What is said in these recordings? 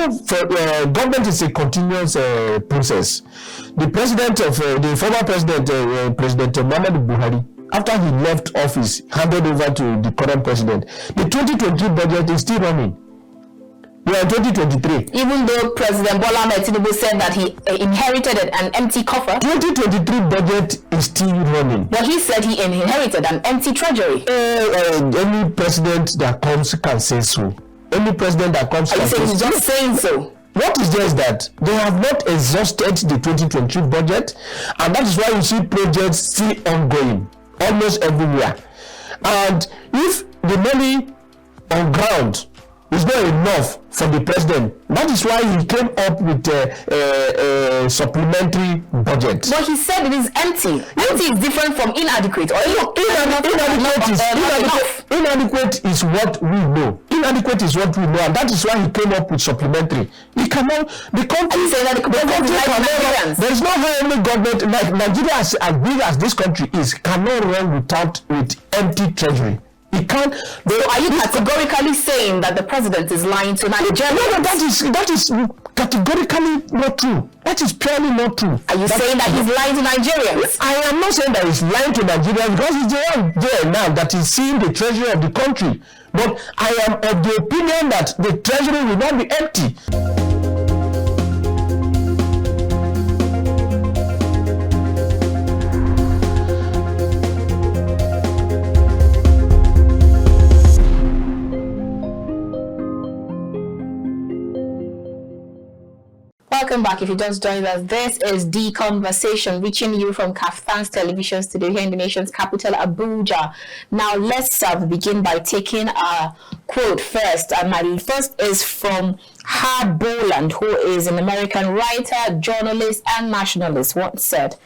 government is a continuous process. The president of the former president, President Muhammadu Buhari, after he left office, handed over to the current president. The 2023 budget is still running. We are in 2023. Even though President Bola Ahmed Tinubu said that he inherited an empty coffer. 2023 budget is still running. But he said he inherited an empty treasury. Any president that comes can say so. Any president that comes can say so. He's just saying so. What is there is that they have not exhausted the 2023 budget, and that is why you see projects still ongoing almost everywhere. And if the money on ground is not enough for the president, that is why he came up with a supplementary budget. But he said it is empty. Empty is different from inadequate. Or inadequate is what we know. Inadequate is what we know, and that is why he came up with supplementary. He cannot. The country say that there is no how any government like Nigeria, as big as this country is, cannot run with empty treasury. He can't. So are you categorically saying that the president is lying to Nigerians? No, that is categorically not true. That is purely not true. Are you saying that he's lying to Nigerians? I am not saying that he's lying to Nigerians, because he's the one there now that is seeing the treasury of the country. But I am of the opinion that the treasury will not be empty. Welcome back. If you just joined us, this is The Conversation, reaching you from KAFTAN's television studio here in the nation's capital, Abuja. Now, let's begin by taking a quote first. My first is from Herb Boland, who is an American writer, journalist, and nationalist. Once said,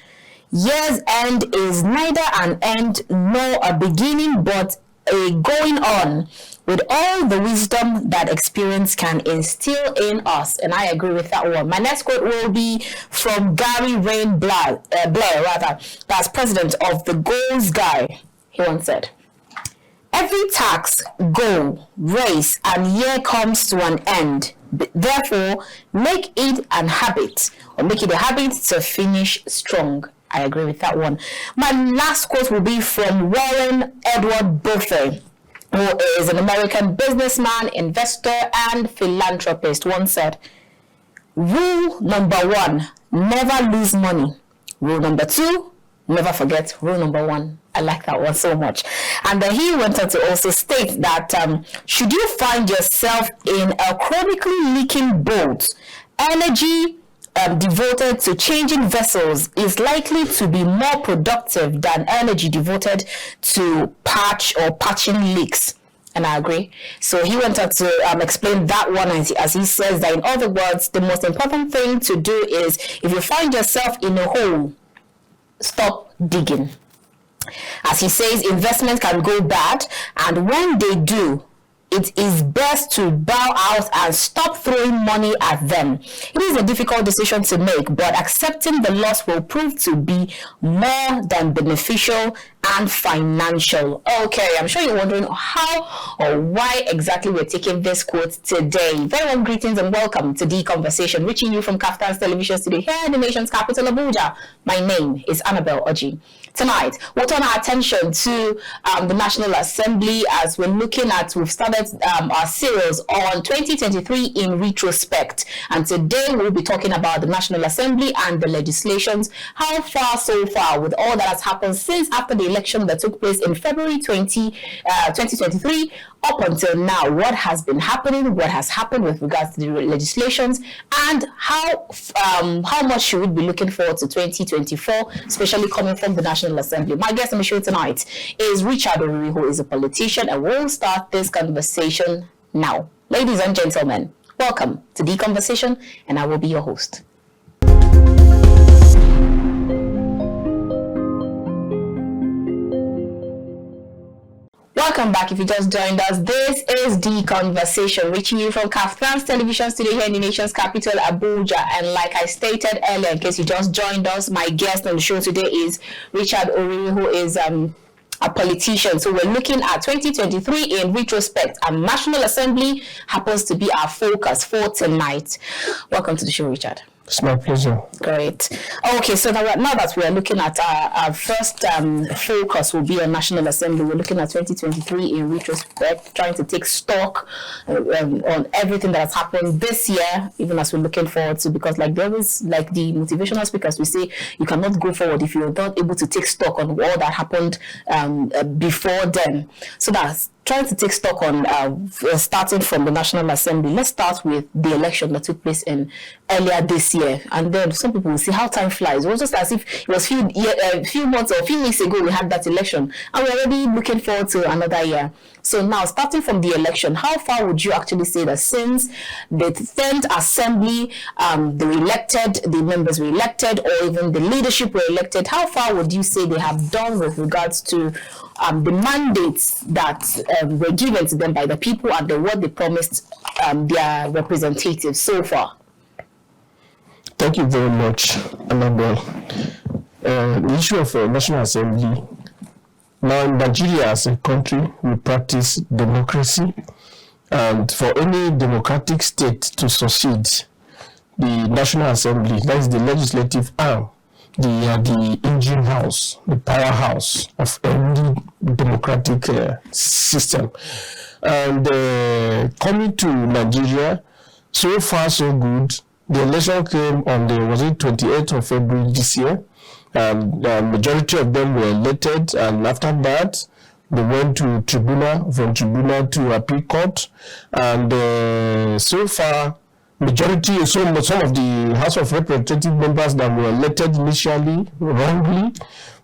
"Year's end is neither an end nor a beginning, but a going on with all the wisdom that experience can instill in us." And I agree with that one. My next quote will be from Gary Rain Blair, that's president of the Goals Guy. He once said, "Every task, goal, race, and year comes to an end. Therefore, make it a habit to finish strong." I agree with that one. My last quote will be from Warren Edward Buffett, who is an American businessman, investor, and philanthropist. Once said, "Rule number 1, never lose money. Rule number 2, never forget rule number 1." I like that one so much. And then he went on to also state that should you find yourself in a chronically leaking boat, energy devoted to changing vessels is likely to be more productive than energy devoted to patching leaks. And I agree. So he went on to explain that one as he says that, in other words, the most important thing to do is, if you find yourself in a hole, stop digging. As he says, investments can go bad, and when they do, it is best to bow out and stop throwing money at them. It is a difficult decision to make, but accepting the loss will prove to be more than beneficial and financial. Okay, I'm sure you're wondering how or why exactly we're taking this quote today. Very warm greetings and welcome to The Conversation, reaching you from KAFTAN's television studio here in the nation's capital, Abuja. My name is Annabelle Oji. Tonight, we'll turn our attention to the National Assembly as we've started our series on 2023 in retrospect. And today we'll be talking about the National Assembly and the legislations. How far so far with all that has happened since after the election that took place in February 2023 up until now? What has been happening? What has happened with regards to the legislations? And how much should we be looking forward to 2024, especially coming from the National Assembly? My guest on the show tonight is Richard Oriri, who is a politician, and we'll start this conversation now. Ladies and gentlemen, welcome to The Conversation, and I will be your host. Welcome back. If you just joined us, this is The Conversation, reaching you from KAFTAN's television studio here in the nation's capital, Abuja. And like I stated earlier, in case you just joined us, my guest on the show today is Richard Oriri, who is a politician. So we're looking at 2023 in retrospect, and National Assembly happens to be our focus for tonight. Welcome to the show, Richard. It's my pleasure. Great. Okay, so now that we are looking at our first focus will be on National Assembly. We're looking at 2023 in retrospect, trying to take stock on everything that has happened this year, even as we're looking forward to, because like there is, like the motivational speakers, we say you cannot go forward if you're not able to take stock on all that happened before then. So that's trying to take stock on starting from the National Assembly. Let's start with the election that took place earlier this year, and then some people will see how time flies. It was just as if it was few months or a few weeks ago we had that election, and we're already looking forward to another year. So now, starting from the election, how far would you actually say that since the 10th Assembly, the members were elected, or even the leadership were elected, how far would you say they have done with regards to the mandates that were given to them by the people and what they promised their representatives so far? Thank you very much, Annabelle. The issue of National Assembly. Now, in Nigeria as a country, we practice democracy, and for any democratic state to succeed, the National Assembly, that is the legislative arm, the engine house, the powerhouse of any democratic system. And coming to Nigeria, so far so good. The election came on the 28th of February this year. The majority of them were elected, and after that, they went to tribunal, from tribunal to appeal court, and so far, majority, some of the House of Representative members that were elected initially wrongly,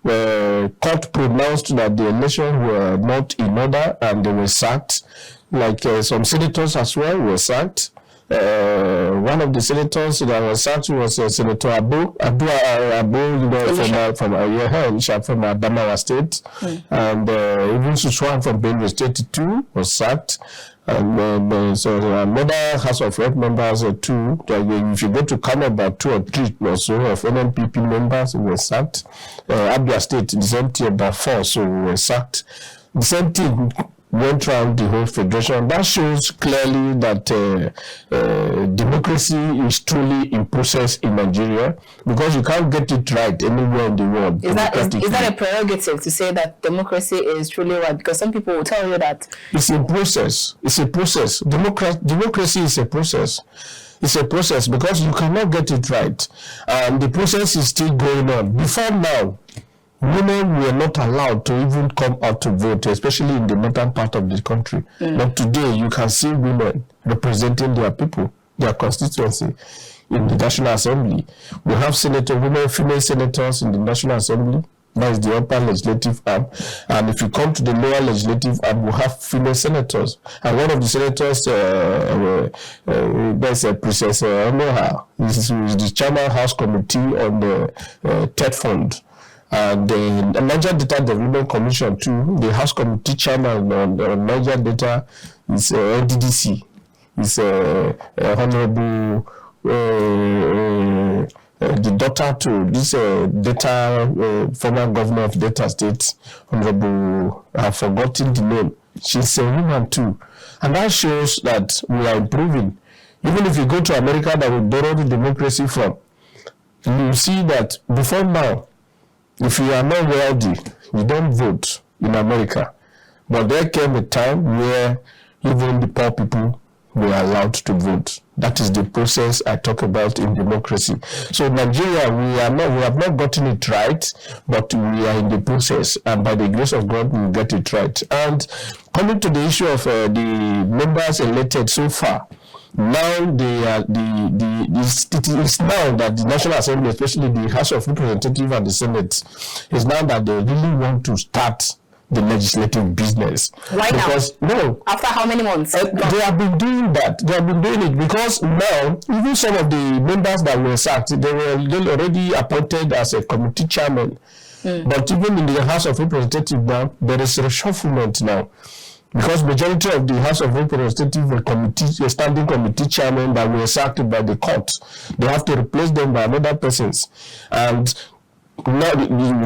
court pronounced that the elections were not in order, and they were sacked. Like some senators as well were sacked. One of the senators that was sacked was Senator Abo, from Adamawa State, and even Suswan from Benue State too was sacked. And so another House of Rep members too. If you go to Kano, about 2 or 3 or so of NNPP members were sacked. Abia State, the same thing, about 4 so were sacked. The same thing went around the whole federation. That shows clearly that democracy is truly in process in Nigeria, because you can't get it right anywhere in the world. Is that a prerogative to say that democracy is truly right? Because some people will tell you that it's in process. It's a process. Democracy is a process. It's a process because you cannot get it right, and the process is still going on. Before now, women were not allowed to even come out to vote, especially in the northern part of the country. But today, you can see women representing their people, their constituency in the National Assembly. We have female senators in the National Assembly. That is the upper legislative arm. And if you come to the lower legislative arm, we have female senators. And one of the senators, that's Princess Onoha, is the chairman House Committee on the TED Fund. And the Niger Data Development Commission too, the House Committee Chairman on Niger Data is NDDC, is Honorable, the daughter to this Data, former governor of Delta State, Honorable, I've forgotten the name. She's a woman too. And that shows that we are improving. Even if you go to America that we borrowed the democracy from, you see that before now, if you are not wealthy, you don't vote in America. But there came a time where even the poor people were allowed to vote. That is the process I talk about in democracy. So Nigeria, we have not gotten it right, but we are in the process, and by the grace of God, we will get it right. And coming to the issue of the members elected so far, now it is now that the National Assembly, especially the House of Representatives and the Senate, is now that they really want to start the legislative business. Right because, now? No. After how many months? They have been doing that. They have been doing it because now, even some of the members that were sacked, they were already appointed as a committee chairman. But even in the House of Representatives now, there is reshufflement now. Because majority of the House of Representatives were standing committee chairmen that were sacked by the court. They have to replace them by another persons. And now,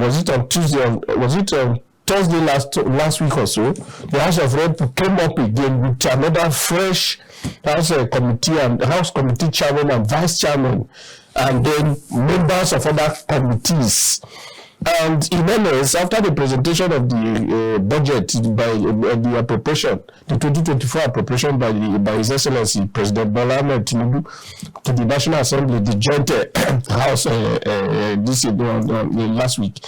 was it on Tuesday? Was it on Thursday last week or so, the House of Rep came up again with another fresh House committee and House committee chairman and vice chairman, and then members of other committees. And in NASS, after the presentation of the budget by the appropriation, the 2024 appropriation by His Excellency President Bola Ahmed Tinubu to the National Assembly, the joint House last week,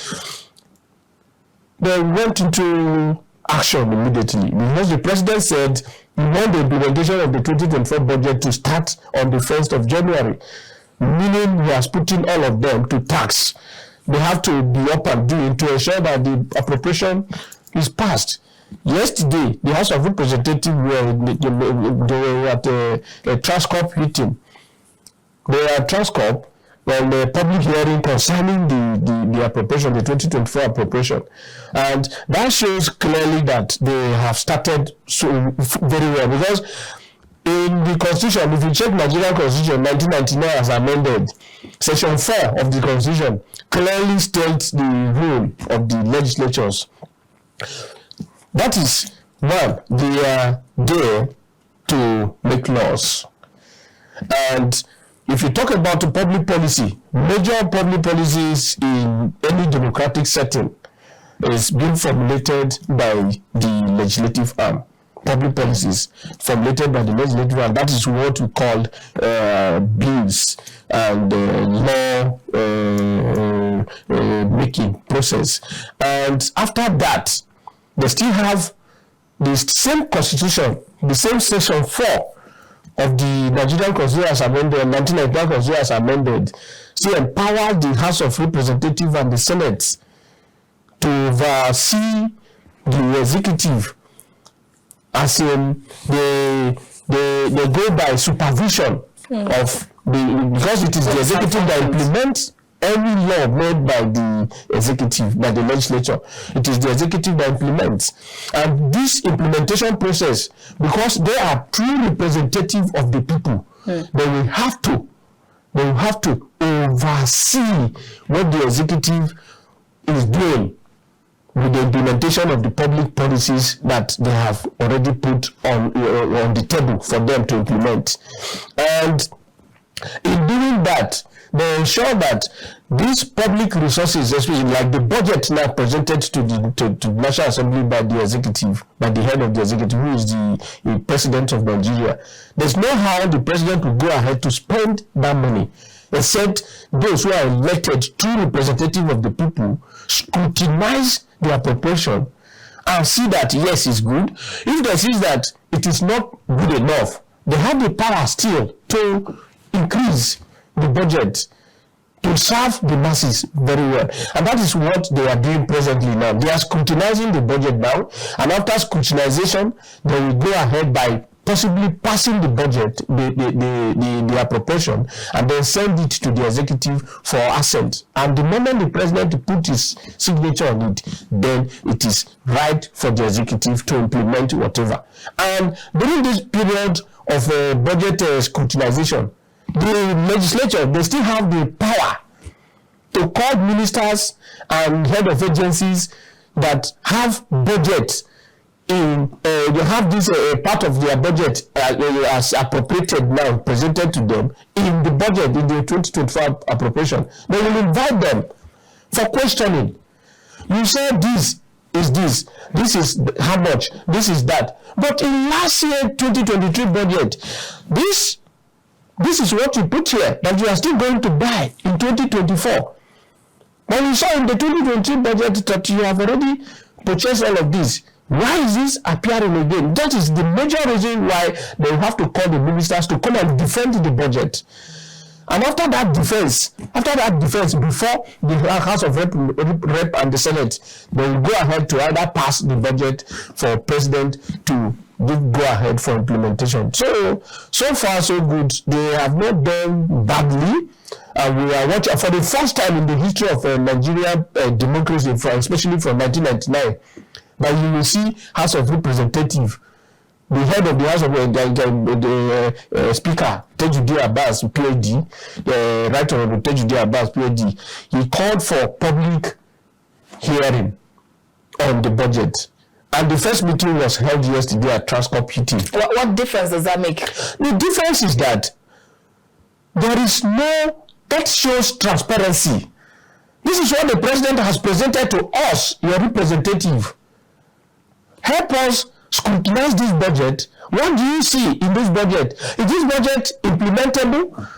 they went into action immediately because the president said he want the implementation of the 2024 budget to start on the 1st of January, meaning he has put in all of them to tax. They have to be up and doing to ensure that the appropriation is passed. Yesterday, the House of Representatives were at a Transcorp meeting. They were at Transcorp on a public hearing concerning the appropriation, the 2024 appropriation. And that shows clearly that they have started so very well, because in the Constitution, if you check Nigerian Constitution 1999 as amended, Section 4 of the Constitution clearly states the role of the legislatures. That is, one, they are there to make laws. And if you talk about the public policy, major public policies in any democratic setting is being formulated by the legislative arm. Public policies formulated by the legislative arm. That is what we call bills and law making process. And after that, they still have the same constitution, the same section 4 of the Nigerian Constitution as amended, 1999 Constitution as amended, still empower the House of Representatives and the Senate to oversee the executive, as in they go by supervision of the, because it is the executive that implements any law made by the executive, by the legislature. It is the executive that implements. And this implementation process, because they are true representative of the people, they will have to oversee what the executive is doing with the implementation of the public policies that they have already put on the table for them to implement. And in doing that, they ensure that these public resources, especially like the budget now presented to the National Assembly by the executive, by the head of the executive, who is the president of Nigeria, there's no how the president will go ahead to spend that money, except those who are elected true representative of the people scrutinize the appropriation and see that yes, it's good. If they see that it is not good enough, they have the power still to increase the budget to serve the masses very well. And that is what they are doing presently now. They are scrutinizing the budget now, and after scrutinization, they will go ahead by possibly passing the budget, the appropriation, and then send it to the executive for assent. And the moment the president put his signature on it, then it is right for the executive to implement whatever. And during this period of budget scrutinization, the legislature, they still have the power to call ministers and head of agencies that have budget in, they have this part of their budget as appropriated now, presented to them in the budget, in the 2024 appropriation. They will invite them for questioning. You said this is how much, this is that. But in last year 2023 budget, this is what you put here that you are still going to buy in 2024. But you saw in the 2023 budget that you have already purchased all of this. Why is this appearing again? That is the major reason why they have to call the ministers to come and defend the budget. And after that defense, before the House of Rep and the Senate, they will go ahead to either pass the budget for president to go ahead for implementation. So far so good. They have not done badly. We are watching for the first time in the history of Nigeria democracy, especially from 1999. But you will see House of Representatives, the head of the House of the Speaker, Tejudi Abbas, PhD, the Right Honorable Tejudi Abbas, PhD, he called for public hearing on the budget. And the first meeting was held yesterday at Transcorp PT. What difference does that make? The difference is that there is no, that shows transparency. This is what the president has presented to us, your representative. Help us scrutinize this budget. What do you see in this budget? Is this budget implementable?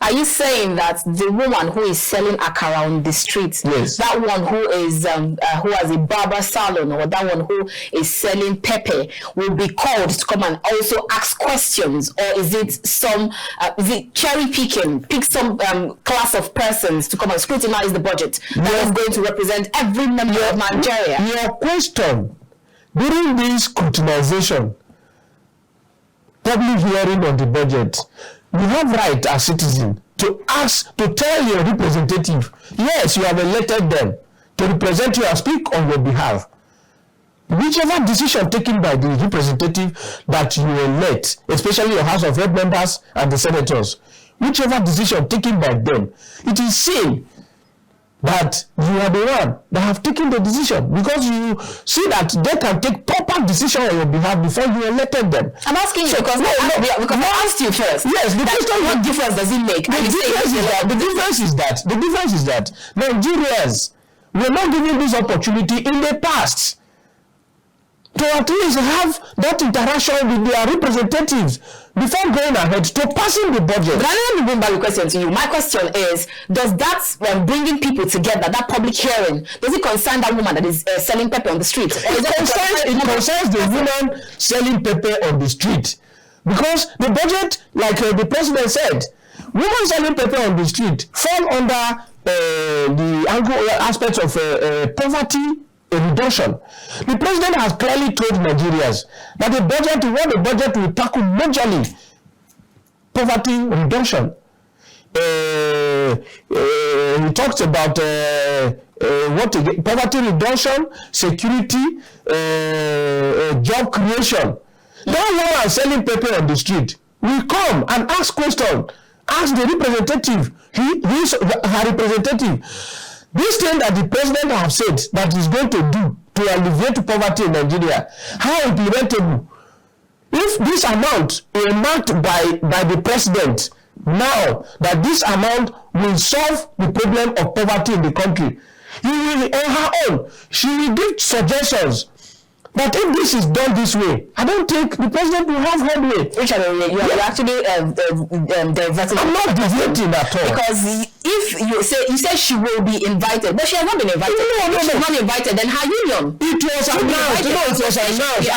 Are you saying that the woman who is selling akara on the streets, yes, that one who is who has a barber salon, or that one who is selling pepper, will be called to come and also ask questions, or is it some is it cherry picking, pick some class of persons to come and scrutinize the budget that is going to represent every member of Nigeria? Your question during this scrutinization, public hearing on the budget, you have right as citizen to ask, to tell your representative, yes, you have elected them to represent you and speak on your behalf. Whichever decision taken by the representative that you elect, especially your House of Rep members and the senators, whichever decision taken by them, it is seen that you are the one that have taken the decision, because you see that they can take proper decision on your behalf before you elected them. I'm asking you because I asked you first. Yes, the question, what difference does it make? The difference is that Nigerians were not given this opportunity in the past to at least have that interaction with their representatives before going ahead to passing the budget. But I want to bring back the question to you. My question is, does that bringing people together, that public hearing, does it concern that woman that is selling pepper on the street? Or it concerns the woman selling pepper on the street. Because the budget, like the president said, women selling pepper on the street fall under the aspects of poverty reduction. The president has clearly told Nigerians that the budget will tackle majorly poverty reduction. He talks about poverty reduction, security, job creation. That woman selling paper on the street will come and ask questions, ask the representative, her representative. This thing that the president has said that he's going to do to alleviate poverty in Nigeria, how implementable? If this amount is marked by the president now, that this amount will solve the problem of poverty in the country, he will, on her own, she will give suggestions. But if this is done this way, I don't think the president will have headway. Richard, you're actually diverting. I'm not deviating at all. Because if you say she will be invited, but she has not been invited. No, she's not invited. Then her union. It was announced. No, it was announced.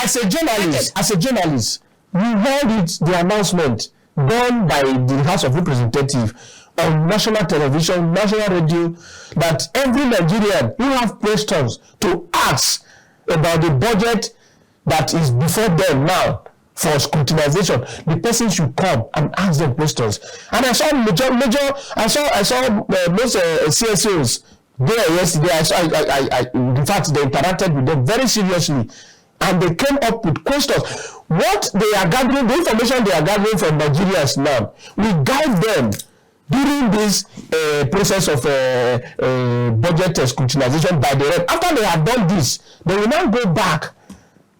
As a journalist, we heard the announcement done by the House of Representatives on national television, national radio, that every Nigerian who have questions to ask about the budget that is before them now for scrutinization, the person should come and ask them questions. And I saw most CSOs there yesterday. In fact, they interacted with them very seriously, and they came up with questions. What they are gathering, the information they are gathering from Nigerians now, will guide them during this process of budget scrutinization by the rep. After they have done this, they will now go back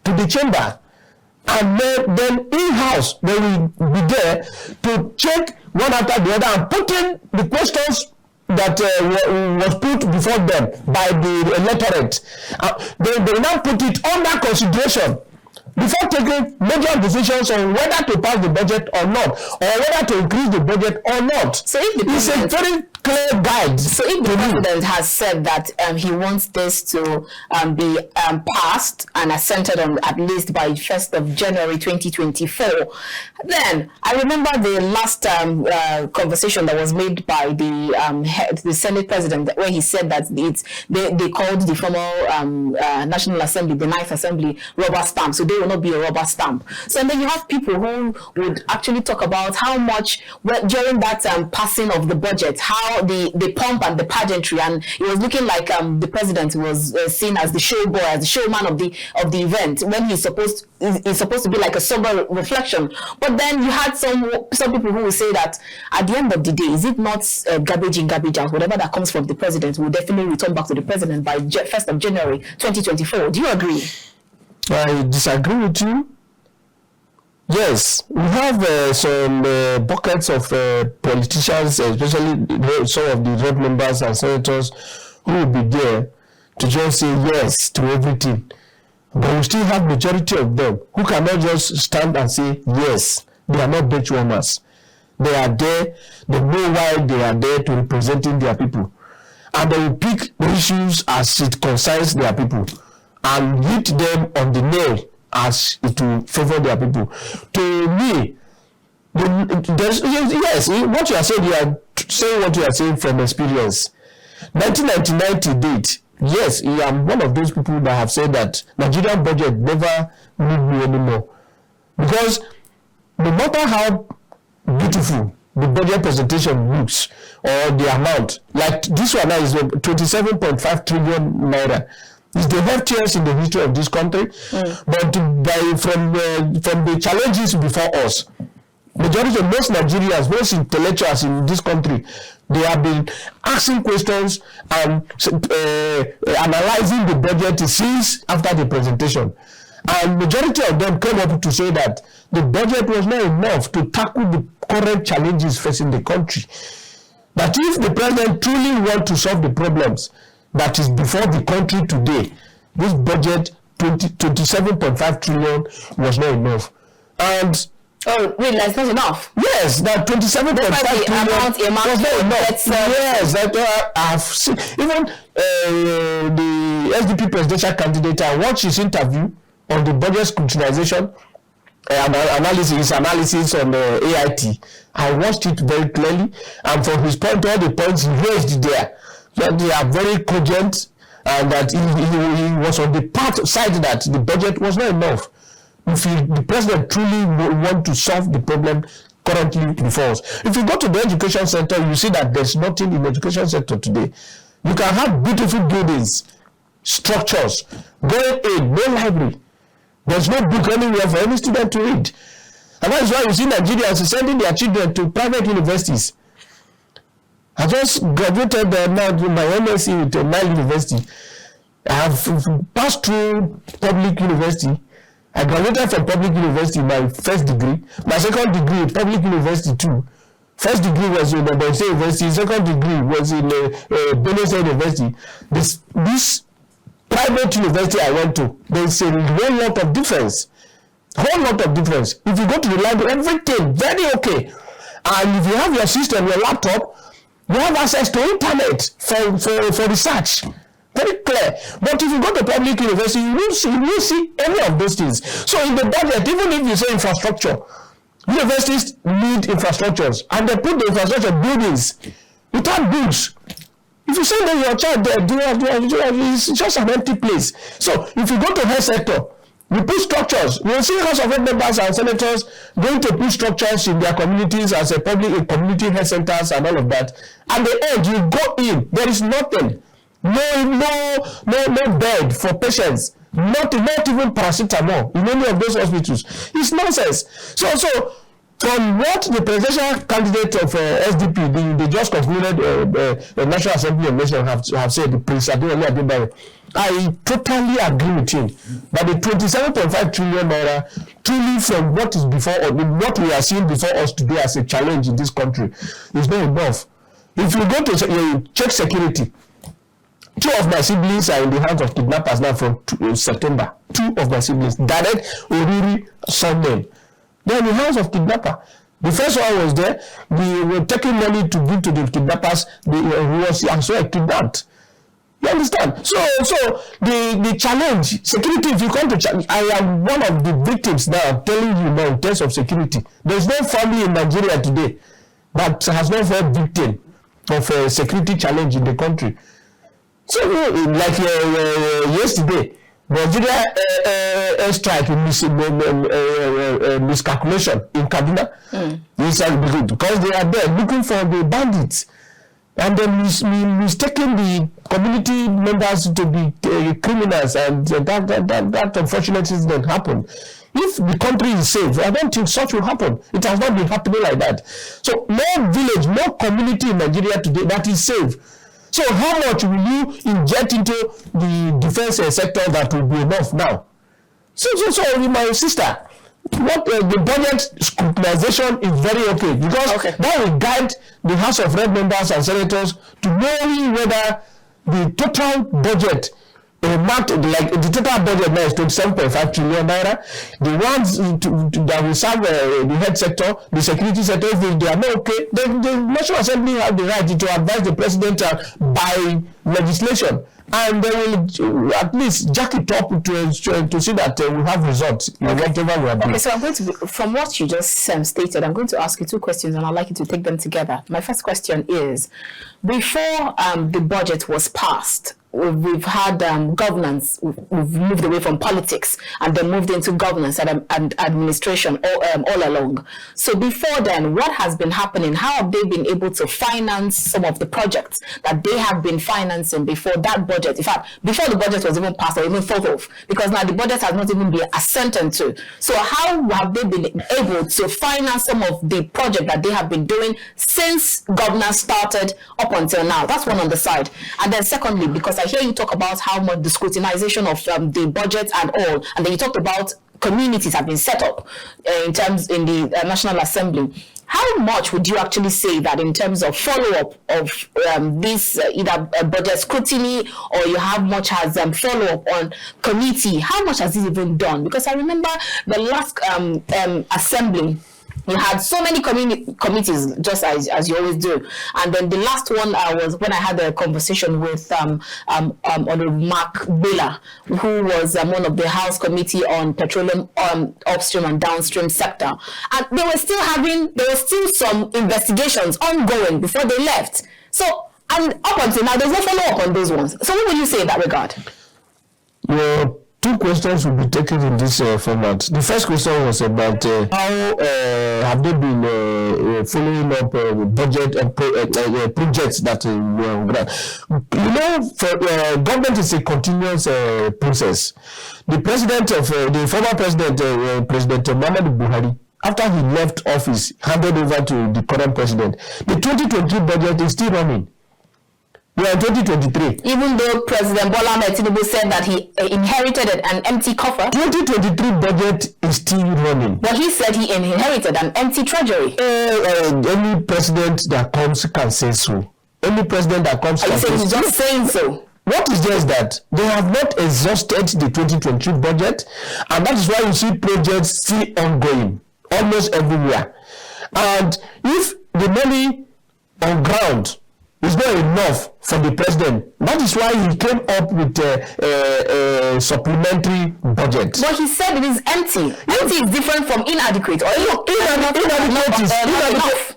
to the chamber, and then in-house they will be there to check one after the other and put in the questions that was put before them by the electorate. They will now put it under consideration before taking major decisions on whether to pass the budget or not, or whether to increase the budget or not. So if it's a very clear guide. So if the president has said that he wants this to be passed and assented on at least by 1st of January 2024, then I remember the last conversation that was made by the Senate president, where he said that they called the former National Assembly, the 9th Assembly, rubber stamp. So they will not be a rubber stamp. So and then you have people who would actually talk about how much during that passing of the budget, how now the pomp and the pageantry, and it was looking like the president was seen as the showboy, as the showman of the event, when he's supposed to be like a sober reflection. But then you had some people who will say that at the end of the day, is it not garbage in, garbage out? Whatever that comes from the president will definitely return back to the president by 1st of January 2024. Do you agree? I disagree with you. Yes, we have some buckets of politicians, especially some of the rep members and senators, who will be there to just say yes to everything. But we still have majority of them who cannot just stand and say yes. They are not bench warmers. They are there. They know why they are there, to representing their people. And they will pick the issues as it concerns their people and hit them on the nail as it will favor their people. To me, yes, what you are saying, you are saying what you are saying from experience. 1999 to date, yes, I am one of those people that have said that Nigerian budget never need me anymore. Because no matter how beautiful the budget presentation looks, or the amount, like this one now is 27.5 trillion naira. It's the heftiest in the history of this country. But from the challenges before us, majority of most Nigerians, most intellectuals in this country, they have been asking questions and analyzing the budget since after the presentation. And majority of them came up to say that the budget was not enough to tackle the current challenges facing the country. That if the president truly wants to solve the problems that is before the country today, this budget 27.5 trillion was not enough. And really, that's not enough. Yes, that 27.5 trillion was not enough. Yes, that I've seen. Even the SDP presidential candidate, I watched his interview on the budget scrutinization analysis on the AIT. I watched it very clearly, and from his point, all the points he raised there, that they are very cogent, and that he was on the part side that the budget was not enough. If the president truly want to solve the problem currently before us. If you go to the education center, you see that there's nothing in the education sector today. You can have beautiful buildings, structures, going in, no library. There's no book anywhere for any student to read. And that is why you see Nigerians sending their children to private universities. I just graduated now to my MSc with Nile University. I have passed through public university. I graduated from public university, my first degree. My second degree, public university too. First degree was in Obense University. Second degree was in Benue University. This private university I went to, there's a whole lot of difference. Whole lot of difference. If you go to the library, everything very okay. And if you have your system, your laptop, you have access to internet for research. Very clear. But if you go to public university, you will see any of those things. So in the budget, even if you say infrastructure, universities need infrastructures, and they put the infrastructure buildings without books. If you send your child there, it's just an empty place. So if you go to health sector, you put structures. You will see House of Members and senators going to put structures in their communities as a community health centers and all of that. At the end, you go in, there is nothing. No bed for patients. Not even paracetamol in any of those hospitals. It's nonsense. So from what the presidential candidate of SDP, they just concluded National Assembly of Nations have said, the Prince Adewale Adebayo, I totally agree with him that the 27.5 trillion naira truly from what is before or what we are seeing before us today as a challenge in this country is not enough. If you go to check security, 2 of my siblings are in the hands of kidnappers now from September. 2 of my siblings, Richard Oriri, Sunday. They're in the hands of kidnapper. The first one was there. We were taking money to give to the kidnappers. He was also kidnapped. You understand? So the challenge, security, if you come to challenge, I am one of the victims now. I'm telling you now in terms of security. There's no family in Nigeria today that has not felt victim of a security challenge in the country. So, like yesterday, Nigeria airstrike miscalculation in Kaduna. Because they are there looking for the bandits. and then mistaking the community members to be criminals, and that unfortunate incident happened. If the country is safe, I don't think such will happen. It has not been happening like that. So no village, no community in Nigeria today that is safe. So how much will you inject into the defense sector that will be enough now? So my sister, what the budget scrutinization is very okay, because that will guide the House of Rep members and senators to knowing whether the total budget marked, like the total budget now is 27.5 trillion naira. The ones that will serve the health sector, the security sector, if they are not okay, then the National Assembly have the right to advise the president by legislation, and they will at least jack it up to see that we have results in whatever we are doing. Okay, so I'm going to, from what you just stated, I'm going to ask you two questions, and I'd like you to take them together. My first question is, before the budget was passed, we've had governance. We've moved away from politics and then moved into governance and administration all along. So before then, what has been happening? How have they been able to finance some of the projects that they have been financing before that budget? In fact, before the budget was even passed or even thought of, because now the budget has not even been assented to. So how have they been able to finance some of the projects that they have been doing since governance started up until now? That's one on the side. And then secondly, because I hear you talk about how much the scrutinization of the budget and all, and then you talked about communities have been set up in the National Assembly. How much would you actually say that in terms of follow-up of this either budget scrutiny, or you have much as follow-up on committee? How much has this even done? Because I remember the last assembly, you had so many committees, just as you always do. And then the last one was when I had a conversation with Mark Bela, who was one of the House Committee on Petroleum Upstream and Downstream Sector. And there were still some investigations ongoing before they left. So, and up until now, there's no follow-up on those ones. So what would you say in that regard? Well, two questions will be taken in this format. The first question was about how have they been following up with budget projects that were on ground. You know, for government is a continuous process. The president of the former president, President Muhammadu Buhari, after he left office, handed over to the current president. The 2020 budget is still running. We are in 2023. Even though President Bola Ahmed Tinubu said that he inherited an empty coffer, 2023 budget is still running. But he said he inherited an empty treasury. Any president that comes can say so. Any president that comes can say so. He's just saying so. What is just that they have not exhausted the 2023 budget, and that is why you see projects still ongoing almost everywhere. And if the money on ground is not enough for the president, that is why he came up with a supplementary budget. But he said it is empty. Empty is different from inadequate. Or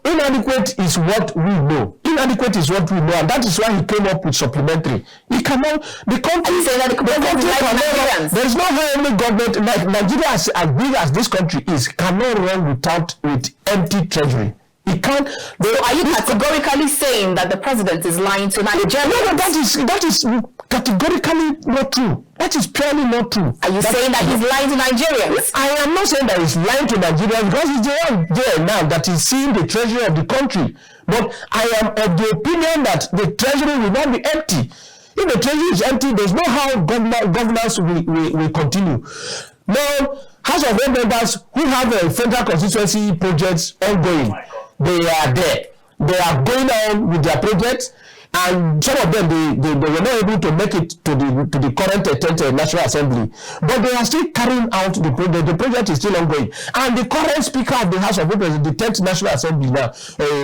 inadequate is what we know. Inadequate is what we know, and that is why he came up with supplementary. He cannot. The country say that there is no how any government, like Nigeria, as big as this country is, cannot run with empty treasury. He can't. So are you categorically saying that the president is lying to Nigerians? No, that is categorically not true. That is purely not true. Are you saying that he's lying to Nigerians? I am not saying that he's lying to Nigerians, because he's the one there now that is seeing the treasury of the country. But I am of the opinion that the treasury will not be empty. If the treasury is empty, there's no how governance will continue. Now, House of Rep members who have federal constituency projects ongoing, they are there. They are going on with their projects, and some of them they were not able to make it to the current 10th National Assembly, but they are still carrying out the project. The project is still ongoing, and the current Speaker of the House of Representatives, the 10th National Assembly now,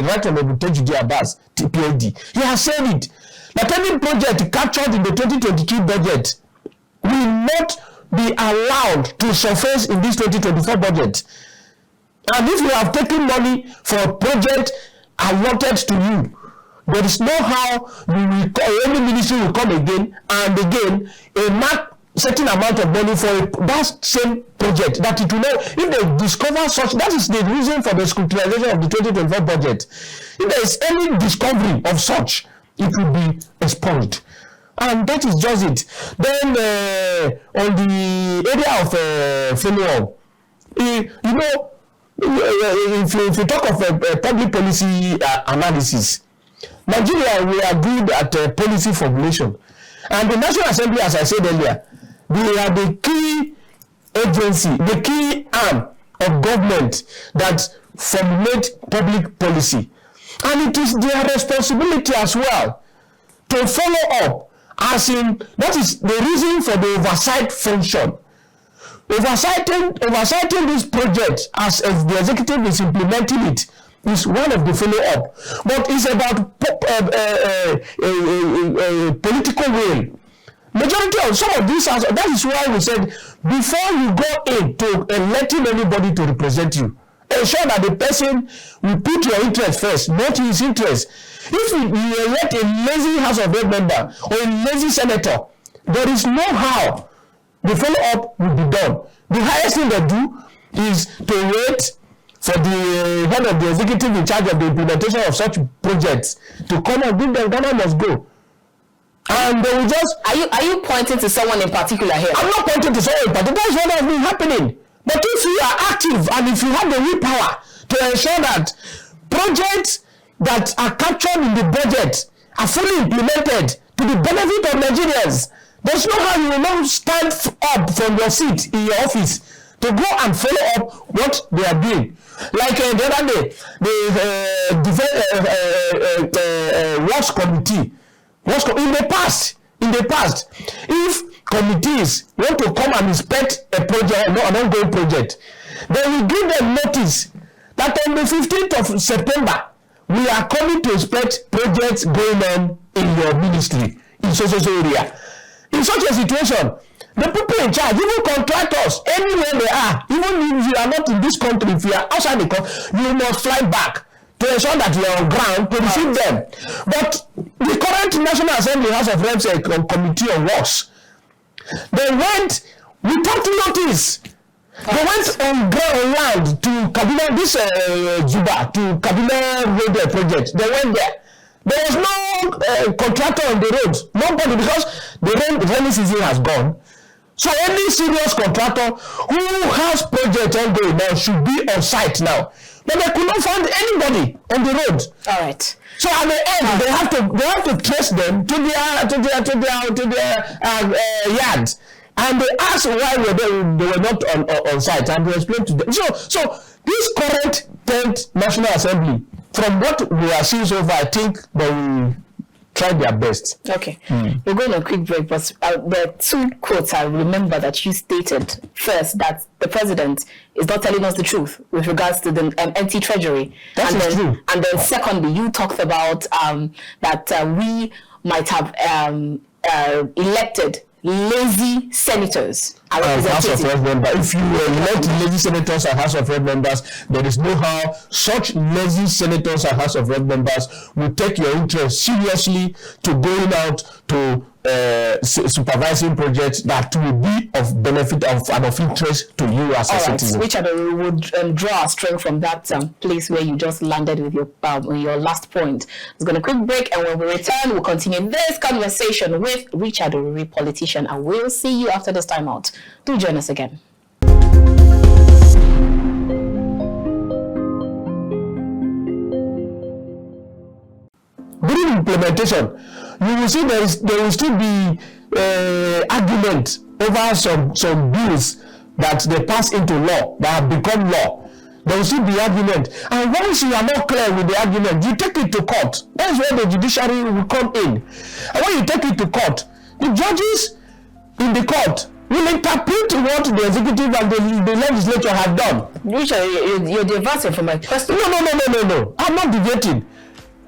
Right Honorable Tejude Abbas, PhD, he has said it that any project captured in the 2022 budget will not be allowed to surface in this 2024 budget. And if you have taken money for a project allotted to you, there is no how any ministry will come again and again. A mark certain amount of money for that same project, that it will know if they discover such. That is the reason for the scrutinization of the 2024 budget. If there is any discovery of such, it will be expunged. And that is just it. Then on the area of follow-up, you know, if you talk of public policy analysis, Nigeria, we are good at policy formulation. And the National Assembly, as I said earlier, they are the key agency, the key arm of government that formulate public policy. And it is their responsibility as well to follow up, as in, that is the reason for the oversight function. Oversighting this project as the executive is implementing it is one of the follow-up. But it's about political will. Majority of some of these, that is why we said, before you go into electing anybody to represent you, ensure that the person will put your interest first, not his interest. If you elect a lazy House of Rep member or a lazy senator, there is no how the follow-up will be done. The highest thing they do is to wait for the head of the executive in charge of the implementation of such projects to come and bring them. Ghana must go. And they will just... Are you pointing to someone in particular here? I'm not pointing to someone in particular. That's what has been happening. But if you are active and if you have the willpower to ensure that projects that are captured in the budget are fully implemented to the benefit of Nigerians, there's no how you will not stand up from your seat in your office to go and follow up what they are doing. Like the other day, the Works Committee, in the past, if committees want to come and inspect a project, an ongoing project, they will give them notice that on the 15th of September, we are coming to inspect projects going on in your ministry, in social area. In such a situation, the people in charge, even contractors, anywhere they are, even if you are not in this country, if you are outside the country, you must fly back to ensure that you are on ground to receive them. But the current National Assembly House of Reps Committee on Works, they went without notice. They went on land to Kabila, this Juba, to Kabila road project. They went there. There was no contractor on the road. Nobody, because the rainy season has gone. So any serious contractor who has project ongoing now should be on site now. But they could not find anybody on the road. All right. So at the end, they have to trace them to their yards, and they asked why they were not on site, and we explained to them. So this current 10th National Assembly, from what we are seeing so far, I think they will try their best. Okay. We're going on a quick break, but there are two quotes I remember that you stated. First, that the president is not telling us the truth with regards to the empty treasury. That is true. And then secondly, you talked about that we might have elected lazy senators and House of Rep members. If you elect lazy senators and House of Rep members, there is no how such lazy senators and House of Rep members will take your interest seriously to going out to supervising projects that will be of benefit and of interest to you as a citizen. Richard, we would draw our strength from that place where you just landed with your last point. Let's go on a quick break, and when we return, we'll continue this conversation with Richard Oriri, politician, and we'll see you after this time out. Do join us again. During implementation, you will see there will still be argument over some bills that they pass into law, that have become law. There will still be argument. And once you are not clear with the argument, you take it to court. That's where the judiciary will come in. And when you take it to court, the judges in the court will interpret what the executive and the legislature have done. Richard, you're diverting from my question. No. I'm not deviating.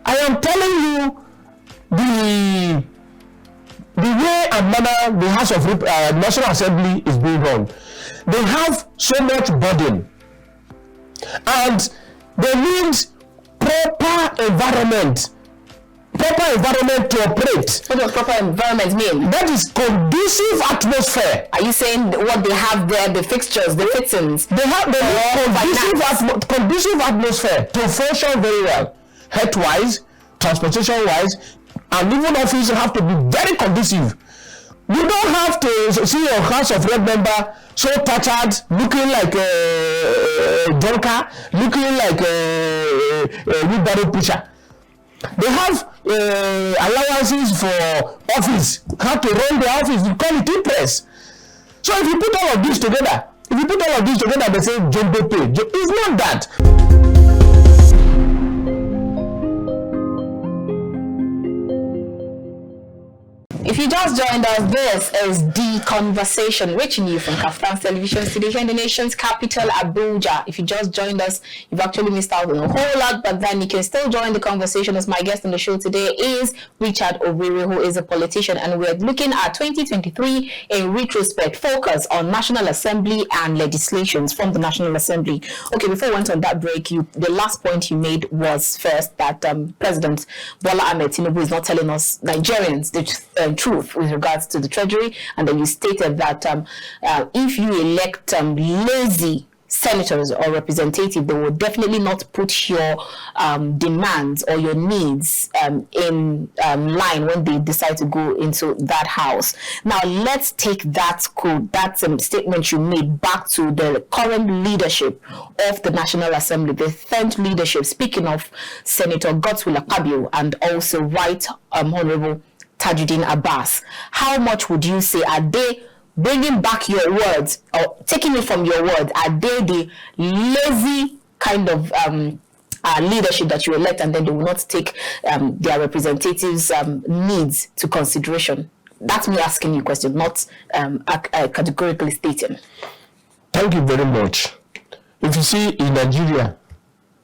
I am telling you the way and manner the House of National Assembly is being run. They have so much burden, and they need proper environment proper environment to operate. What does proper environment mean? That is conducive atmosphere. Are you saying what they have there, the fixtures, the fittings? They have the conducive atmosphere to function very well, health-wise, transportation-wise, and even office have to be very conducive. You don't have to see your House of Rep member so tattered, looking like a drunkard, looking like a wheelbarrow pusher. They have allowances for office, how to run the office, we call it interest. So if you put all of this together, they say jumbo pay. It's not that. If you just joined us, this is The Conversation, reaching you from KAFTAN Television Studio here in the nation's capital, Abuja. If you just joined us, you've actually missed out on a whole lot, but then you can still join the conversation. As my guest on the show today is Richard Oriri, who is a politician, and we're looking at 2023 in retrospect, focus on National Assembly and legislations from the National Assembly. Okay, before we went on that break, the last point you made was first that President Bola Ahmed Tinubu is not telling us Nigerians the truth with regards to the treasury, and then you stated that if you elect lazy senators or representatives, they will definitely not put your demands or your needs in line when they decide to go into that house. Now let's take that statement you made back to the current leadership of the National Assembly, the 10th leadership, speaking of Senator Godswill Akpabio and also Right Honorable Tajuddin Abbas. How much would you say are they bringing back your words or taking it from your words? Are they the lazy kind of leadership that you elect and then they will not take their representatives' needs to consideration? That's me asking you a question, not categorically stating. Thank you very much. If you see in Nigeria,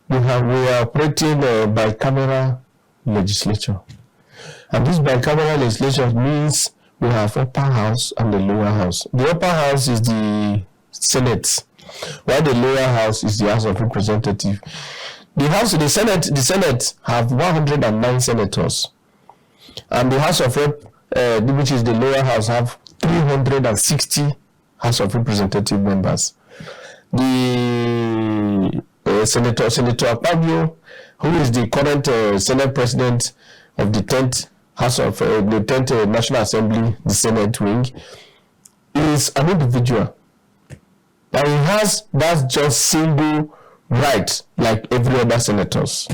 we are operating bicameral legislature. And this bicameral legislation means we have upper house and the lower house. The upper house is the Senate, while the lower house is the House of Representatives. The Senate have 109 senators, and the House of Rep, which is the lower house, have 360 House of Representative members. The Senator Akpabio, who is the current Senate President of the 10th House of the 10th National Assembly, the Senate wing, is an individual. And he has that just single right like every other senators.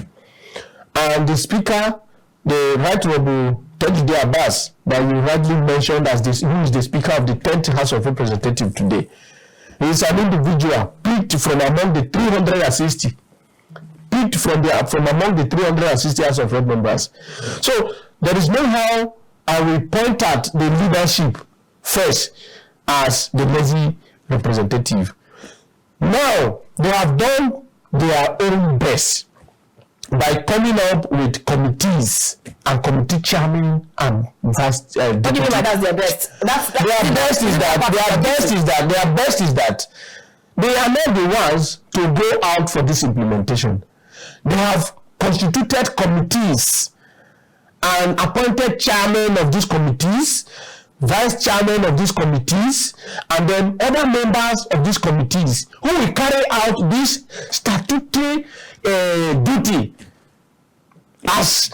And the Speaker, the Right Honorable Tajuddin Abbas, that you rightly mentioned as this, who is the Speaker of the 10th House of Representatives today, he is an individual picked from among the 360. Picked from among the 360 House of Rep members. So there is no how I will point at the leadership first as the lazy representative. Now they have done their own best by coming up with committees and committee chairman and vice. What do you mean by that's their best? Their best is that they are not the ones to go out for this implementation. They have constituted committees and appointed chairman of these committees, vice chairman of these committees, and then other members of these committees who will carry out this statutory duty as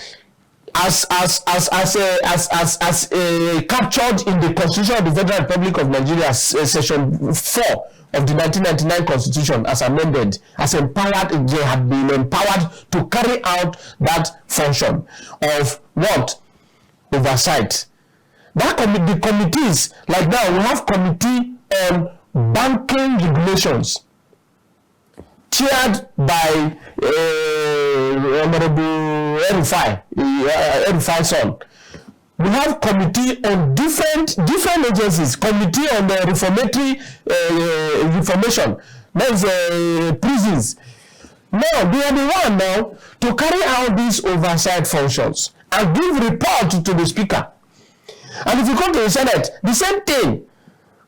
captured in the Constitution of the Federal Republic of Nigeria, Section 4 of the 1999 Constitution, as amended, they have been empowered to carry out that function of what? Oversight. The committees, like now, we have committee on banking regulations, chaired by Honorable Erufai son. We have committee on different agencies, committee on the reformatory reformation, that is prisons. Now they are the one now to carry out these oversight functions and give report to the Speaker. And if you come to the Senate, the same thing.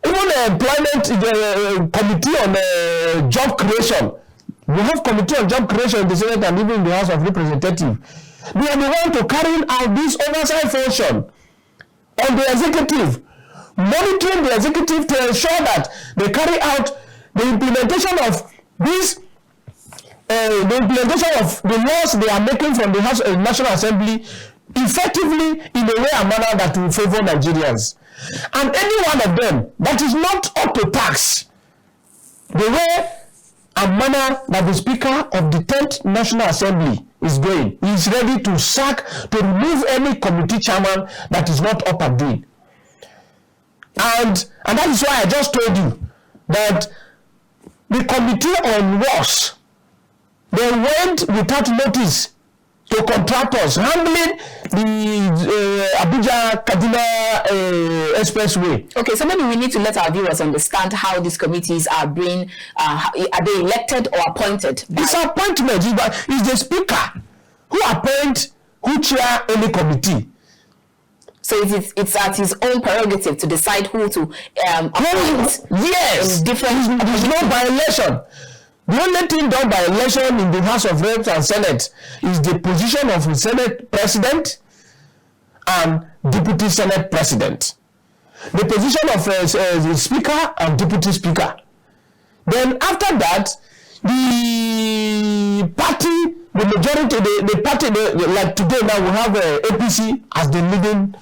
Even the employment committee on job creation, we have committee on job creation in the Senate and even in the House of Representatives. They are the one to carry out this oversight function on the executive, monitoring the executive to ensure that they carry out the implementation of this, the implementation of the laws they are making from the House National Assembly effectively in a way and manner that will favor Nigerians. And any one of them that is not up to tax, the way and manner that the Speaker of the 10th National Assembly is going, he is ready to sack, to remove any committee chairman that is not up and doing. And that is why I just told you that the Committee on Works, they went without notice to contractors handling the Abuja-Kaduna Expressway. Okay, so maybe we need to let our viewers understand how these committees are being, are they elected or appointed? It's appointment. It's the Speaker who appoints, who chair any committee. So it's at his own prerogative to decide who to appoint. Yes, different. There's no by-election. The only thing done by election in the House of Reps and Senate is the position of the Senate President and Deputy Senate President. The position of the Speaker and Deputy Speaker. Then after that, the party, the majority, the party, like today now we have APC as the leading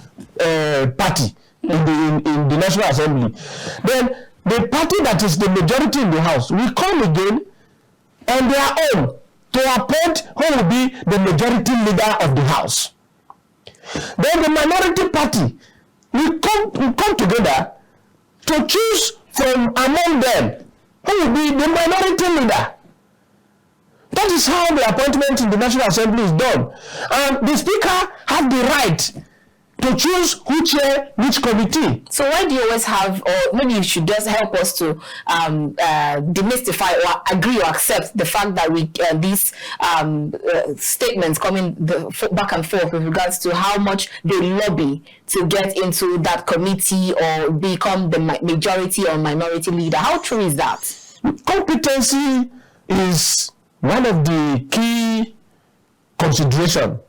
party in the National Assembly. Then the party that is the majority in the House will come again on their own to appoint who will be the majority leader of the House. Then the minority party will come together to choose from among them who will be the minority leader. That is how the appointment in the National Assembly is done. And the Speaker has the right to choose who chair which committee. So why do you always have, or maybe you should just help us to demystify or agree or accept the fact that we these statements coming back and forth with regards to how much they lobby to get into that committee or become the majority or minority leader. How true is that? Competency is one of the key considerations.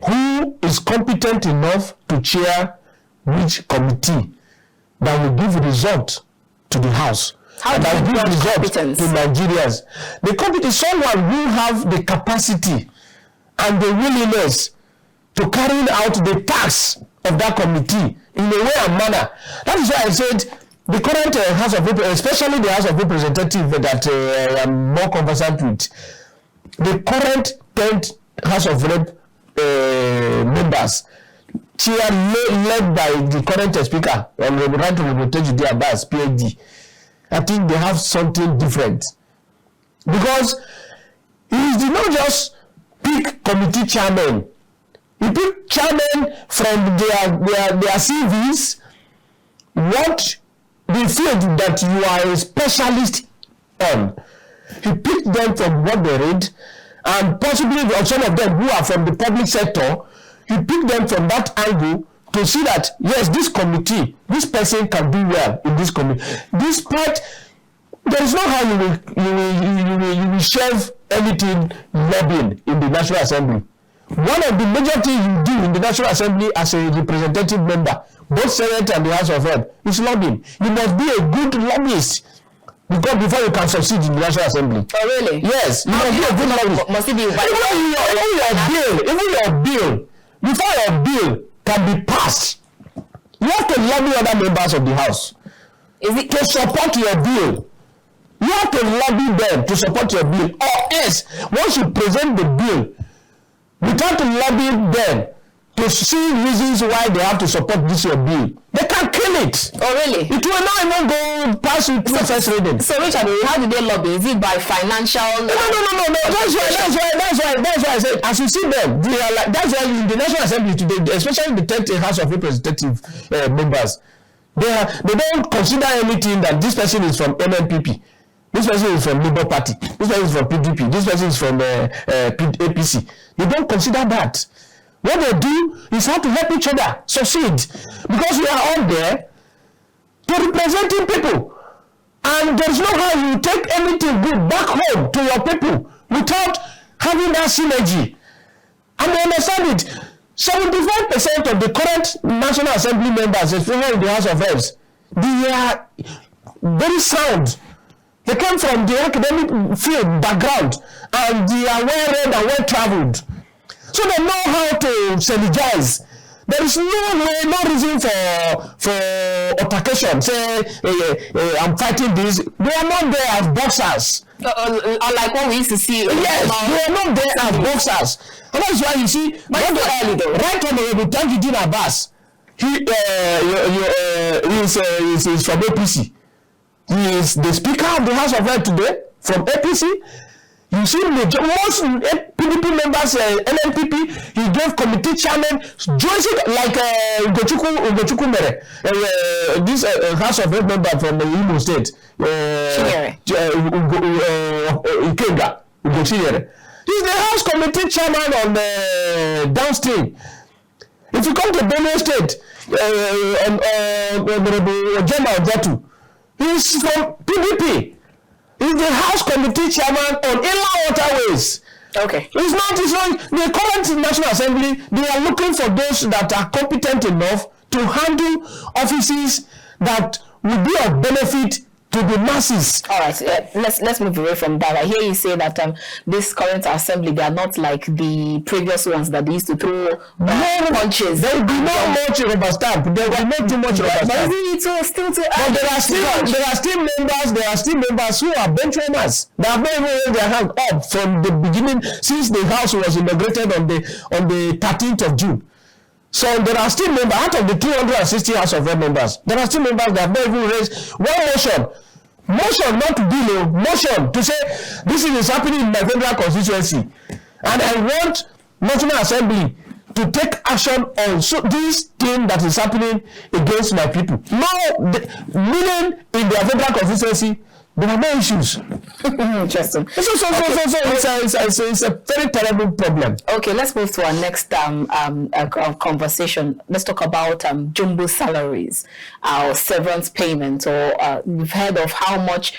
Who is competent enough to chair which committee that will give result to the House? How that will give result to Nigerians? The competence is someone who have the capacity and the willingness to carry out the tasks of that committee in a way and manner. That is why I said the current House of Representatives, especially the House of Representatives that I am more conversant with, the current 10th House of Representatives members, chair led by the current speaker, and we right to represent the Abbas, PhD. I think they have something different because he did not just pick committee chairman. He picked chairman from their CVs, what the field that you are a specialist on. He picked them from what they read. And possibly some of them who are from the public sector, he picked them from that angle to see that, yes, this committee, this person can do well in this committee. Despite, there is no how you will shave anything lobbying in the National Assembly. One of the major things you do in the National Assembly as a representative member, both Senate and the House of Reps, is lobbying. You must be a good lobbyist. Because before you can succeed in the National Assembly. Oh, really? Yes. You must be a good lobbyist. Must it be even your bill, before your bill can be passed, you have to lobby other members of the House. Is it to support your bill? You have to lobby them to support your bill. Or else, once you present the bill, without lobbying them to see reasons why they have to support this your bill, they can kill it. Oh, really? It will not even go past the first reading. So, Richard, how do they lobby? Is it by financial? No. That's why I said, as you see them, they are like, that's why in the National Assembly today, especially the 10th House of Representative members, they don't consider anything that this person is from MNPP, this person is from Labour Party, this person is from PDP, this person is from APC. They don't consider that. What they do is how to help each other succeed, because we are all there to representing people, and there is no how you take anything good back home to your people without having that synergy. And they understand it. 75% of the current National Assembly members, especially in the House of Reps, they are very sound. They come from the academic field background, and they are well read and well traveled. So they know how to synergize. There is no reason for altercation. Say, I'm fighting this. They are not there as boxers. Like what we used to see. Yes, they are not there as boxers. And that's why you see, right Honorable Tajudeen Abbas, he is from APC. He is the Speaker of the House of Reps today from APC. You see, most PDP members, NNPP, he gave committee chairman, like Ugochukwu Mere, this House of Reps member from the Imo State, Ikenga, Ugochinyere. He's the House Committee chairman on downstream. If you come to Benue State, Ojema Ojatu, he's from PDP. He's the House Committee chairman on inland waterways. Okay. It's not the current National Assembly. They are looking for those that are competent enough to handle offices that will be of benefit to the masses. All right, let's move away from that. I hear you say that this current assembly, they are not like the previous ones that they used to throw punches. There will be no much rubber stamp. There will not too much rubber stamp. But there are still members who are bench warmers. They have not even raised their hand up from the beginning since the house was inaugurated on the 13th of June. So there are still members out of the 260 House of Reps members. There are still members that have not even raised one motion, not bill, motion to say this is happening in my federal constituency, and I want National Assembly to take action on this thing that is happening against my people. Now, meaning in their federal constituency, there are no issues. Interesting. So it's a very terrible problem. Okay, let's move to our next conversation. Let's talk about jumbo salaries, or severance payment, or we've heard of how much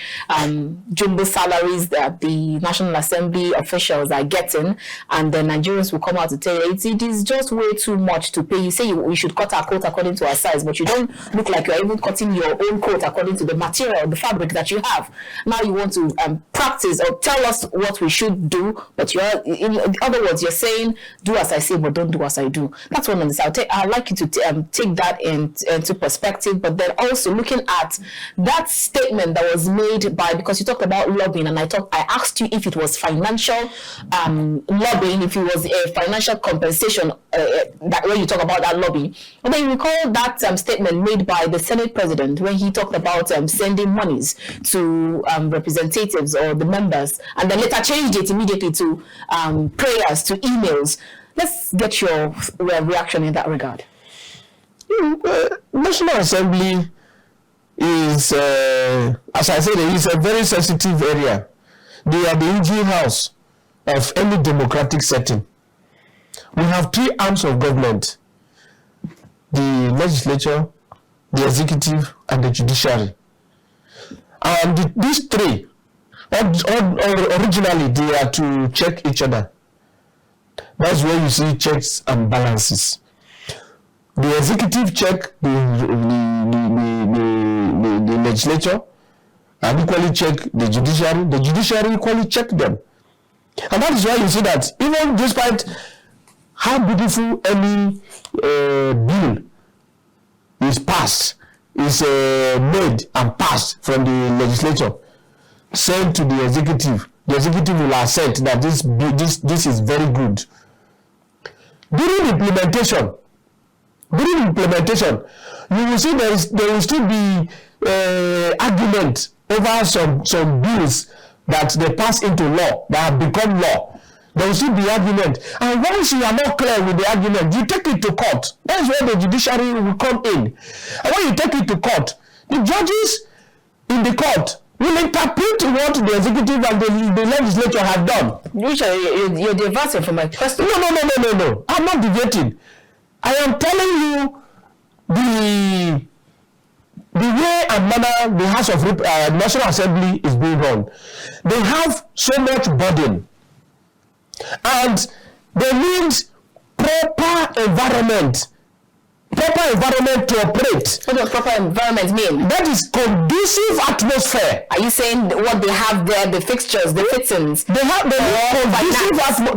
jumbo salaries that the National Assembly officials are getting, and the Nigerians will come out to tell you it is just way too much to pay. You say we should cut our coat according to our size, but you don't look like you're even cutting your own coat according to the material, the fabric that you have. Now you want to practice or tell us what we should do, but in other words, you're saying do as I say, but don't do as I do. That's one of the. I'd like you to take that into perspective, but then also looking at that statement that was made because you talked about lobbying, and I asked you if it was financial lobbying, if it was a financial compensation that when you talk about that lobbying. And then you recall that statement made by the Senate President when he talked about sending monies to representatives or the members, and then later changed it immediately to prayers, to emails. Let's get your reaction in that regard. National Assembly is, as I said, it is a very sensitive area. They are the engine house of any democratic setting. We have three arms of government: the legislature, the executive, and the judiciary. And these three, originally, they are to check each other. That's where you see checks and balances. The executive check the legislature, and equally check the judiciary. The judiciary equally check them. And that is why you see that even despite how beautiful any bill is passed, is made and passed from the legislature, sent to the executive will assent that this is very good. During implementation, you will see there will still be argument over some bills that they pass into law, that have become law. There will still be argument. And once you are not clear with the argument, you take it to court. That's where the judiciary will come in. And when you take it to court, the judges in the court will interpret what the executive and the legislature have done. Richard, you're diverting from my question. No. I'm not deviating. I am telling you the way and manner the House of National Assembly is being run. They have so much burden. And They need proper environment. Proper environment to operate. What does proper environment mean? That is conducive atmosphere. Are you saying what they have there, the fixtures, the fittings? They have the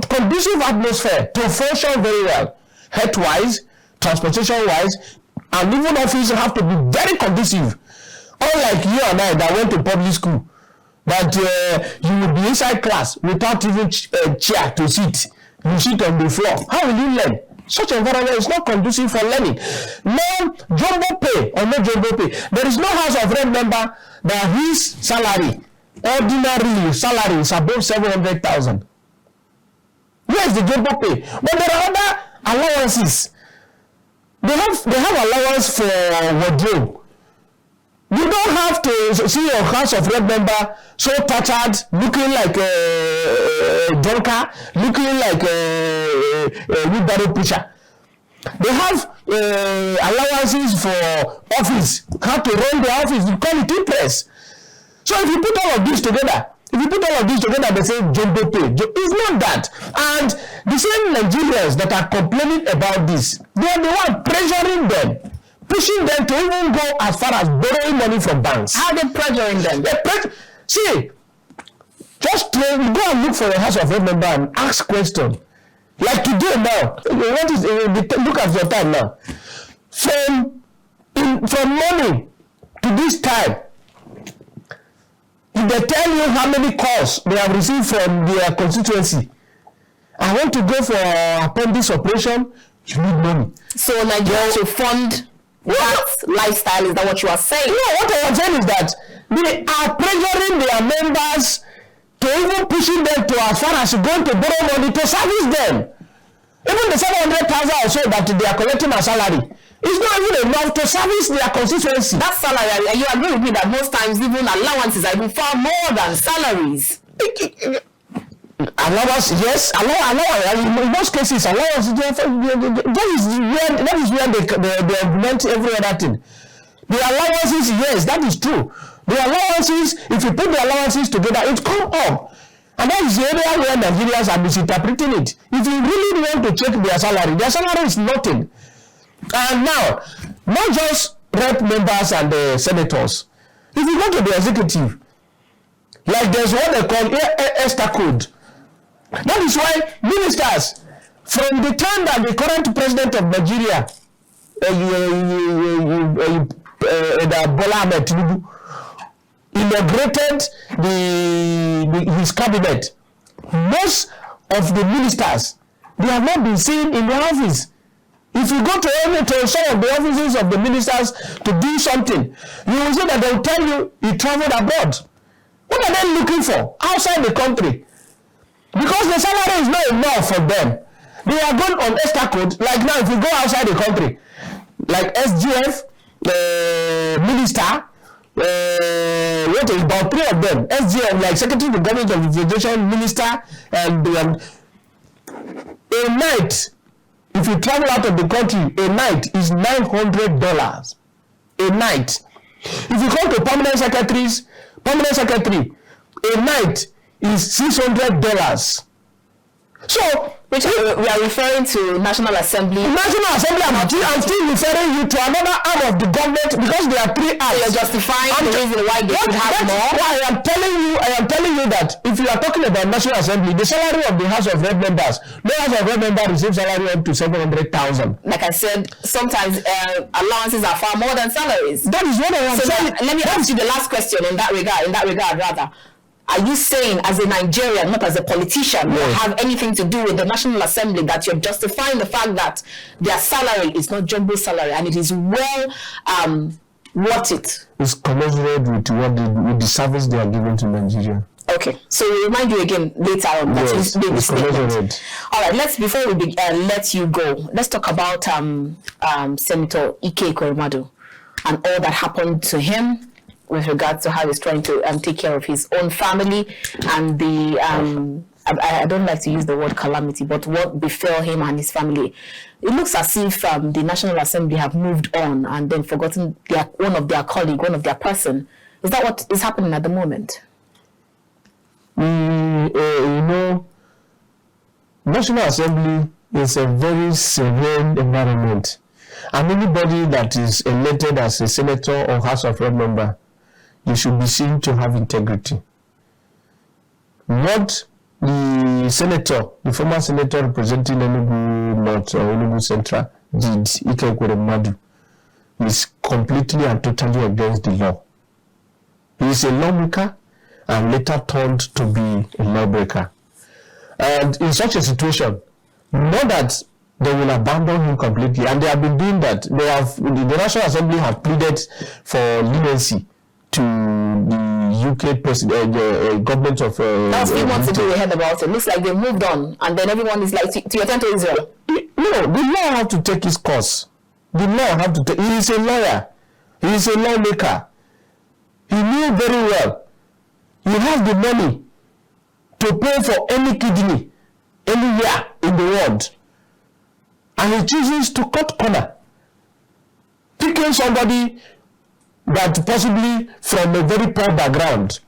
conducive atmosphere to function very well. Health-wise, transportation-wise, and even office have to be very conducive. Unlike you and I that went to public school, that you will be inside class without even chair to sit. You sit on the floor. How will you learn? Such environment is not conducive for learning. No jumbo pay or no jumbo pay. There is no House of Rep member that his salary, ordinary salary, is above 700,000. Where is the jumbo pay? But there are other allowances. They have allowance for wardrobe. You don't have to see your House of Rep member so tattered, looking like a drunkard, looking like a wheelbarrow pusher. They have allowances for office, how to run the office. We call it interest. So if you put all of this together, they say jumbo pay. It's not that. And the same Nigerians that are complaining about this, they are the one pressuring them, pushing them to even go as far as borrowing money from banks. How are they pressuring them? See, just go and look for a House of Rep member and ask questions. Like today now, look at your time now. From morning to this time, if they tell you how many calls they have received from their constituency, I want to go for appendix operation, you need money. So Nigeria to fund that lifestyle, is that what you are saying? No, what I am saying is that they are pressuring their members to even pushing them to as far as going to borrow money to service them. Even the 700,000 or so that they are collecting as salary is not even enough to service their constituency. That salary, you agree with me that most times even allowances are even far more than salaries. Allowance, yes, allowance. In most cases, allowance. That is where they implement every other thing. The allowances, yes, that is true. The allowances, if you put the allowances together, it comes up. And that is the area where Nigerians are misinterpreting it. If you really want to check their salary is nothing. And now, not just rep members and senators. If you go to the executive, like there's what they call ESTA code. That is why ministers, from the time that the current president of Nigeria, Bola Ahmed Tinubu, inaugurated his cabinet, most of the ministers, they have not been seen in the office. If you go to some of the offices of the ministers to do something, you will see that they will tell you he traveled abroad. What are they looking for outside the country? Because the salary is not enough for them. They are going on extra code. Like now, if you go outside the country, like SGF, minister, what is about 3 of them? SGF, like Secretary of the Government of Information Minister, and a night, if you travel out of the country, a night is $900. A night. If you come to permanent secretary, a night is $600. So, which we are referring to National Assembly. National Assembly, I'm still referring you to another arm of the government because there are 3 arms. You're justifying the reason why they should have more. Why I am telling you that if you are talking about National Assembly, the salary of the House of Rep members, no House of Rep member receives salary up to 700,000. Like I said, sometimes allowances are far more than salaries. That is what I am saying. Let me ask you the last question in that regard. Are you saying, as a Nigerian, not as a politician, yes, or have anything to do with the National Assembly, that you're justifying the fact that their salary is not jumbo salary and it is well worth it? It's commensurate with the service they are giving to Nigeria. Okay, so we'll remind you again later on. Yes, it's commensurate. All right, before we let you go, let's talk about Senator Ike Ekweremadu and all that happened to him, with regards to how he's trying to take care of his own family and the, I don't like to use the word calamity, but what befell him and his family. It looks as if the National Assembly have moved on and then forgotten one of their colleague, one of their person. Is that what is happening at the moment? You know, National Assembly is a very serene environment, and anybody that is elected as a senator or House of Rep member, you should be seen to have integrity. What the senator, the former senator representing Enugu North or Enugu Central did, Ike Madu, is completely and totally against the law. He is a lawmaker and later turned to be a lawbreaker. And in such a situation, not that they will abandon him completely, and they have been doing that. The National Assembly have pleaded for leniency to the UK president, government of. That's a few months ago we heard about it. Looks like they moved on, and then everyone is like, to attend to Israel. No, the law have to take its course. The law have to take. He is a lawyer. He is a lawmaker. He knew very well. You have the money to pay for any kidney anywhere in the world, and he chooses to cut corner, picking somebody that possibly from a very poor background,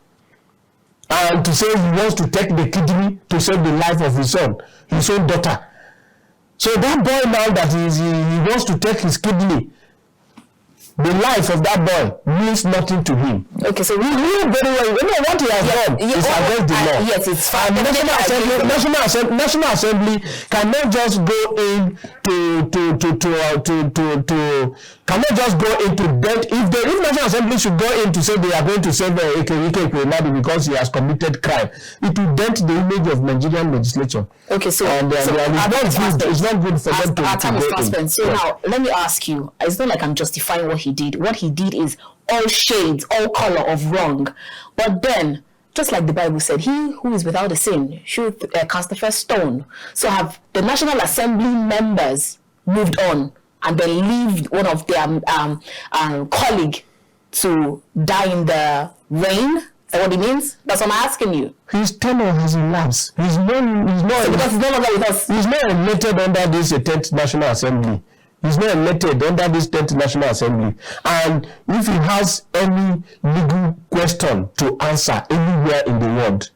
and to say he wants to take the kidney to save the life of his son, his own daughter. So that boy now that he wants to take his kidney, the life of that boy means nothing to him. Okay, so we knew very well. You know what he has done is against the law. Yes, it's fine. National Assembly cannot just go in cannot just go into debt. If National Assembly should go in to say they are going to save Ike because he has committed crime, it will dent the image of Nigerian legislature. Okay, so it's not good for them to go in. So now let me ask you. It's not like I'm justifying what he did. What he did is all shades, all color of wrong. But then, just like the Bible said, he who is without a sin should cast the first stone. So have the National Assembly members moved on and then leave one of their colleague to die in the rain? Is that what it means? That's what I'm asking you. His tenure has elapsed. He's not because he's no longer with us. He's not elected under this 10th National Assembly. He's not elected under this 10th National Assembly. And if he has any legal question to answer anywhere in the world,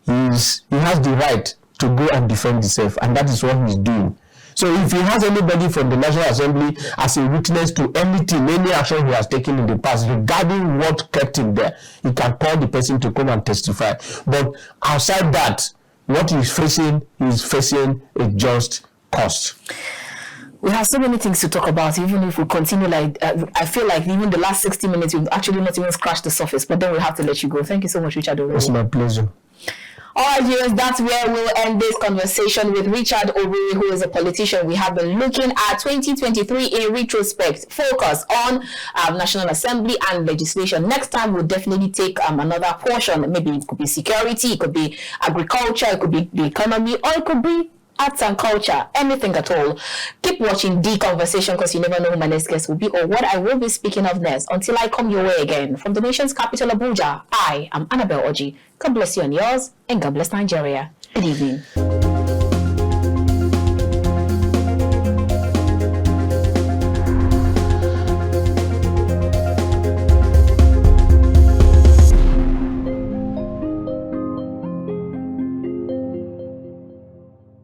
he has the right to go and defend himself, and that is what he's doing. So if he has anybody from the National Assembly as a witness to anything, any action he has taken in the past regarding what kept him there, he can call the person to come and testify. But outside that, what he's facing a just cost. We have so many things to talk about. Even if we continue like, I feel like even the last 60 minutes, we've actually not even scratched the surface. But then we'll have to let you go. Thank you so much, Richard Oriri. It's my pleasure. All right, viewers, that's where we'll end this conversation with Richard Oriri, who is a politician. We have been looking at 2023 in retrospect, focus on National Assembly and legislation. Next time, we'll definitely take another portion. Maybe it could be security, it could be agriculture, it could be the economy, or it could be arts and culture, anything at all. Keep watching The Conversation because you never know who my next guest will be or what I will be speaking of next. Until I come your way again, from the nation's capital, Abuja, I am Annabelle Oji. God bless you and yours, and God bless Nigeria. Good evening.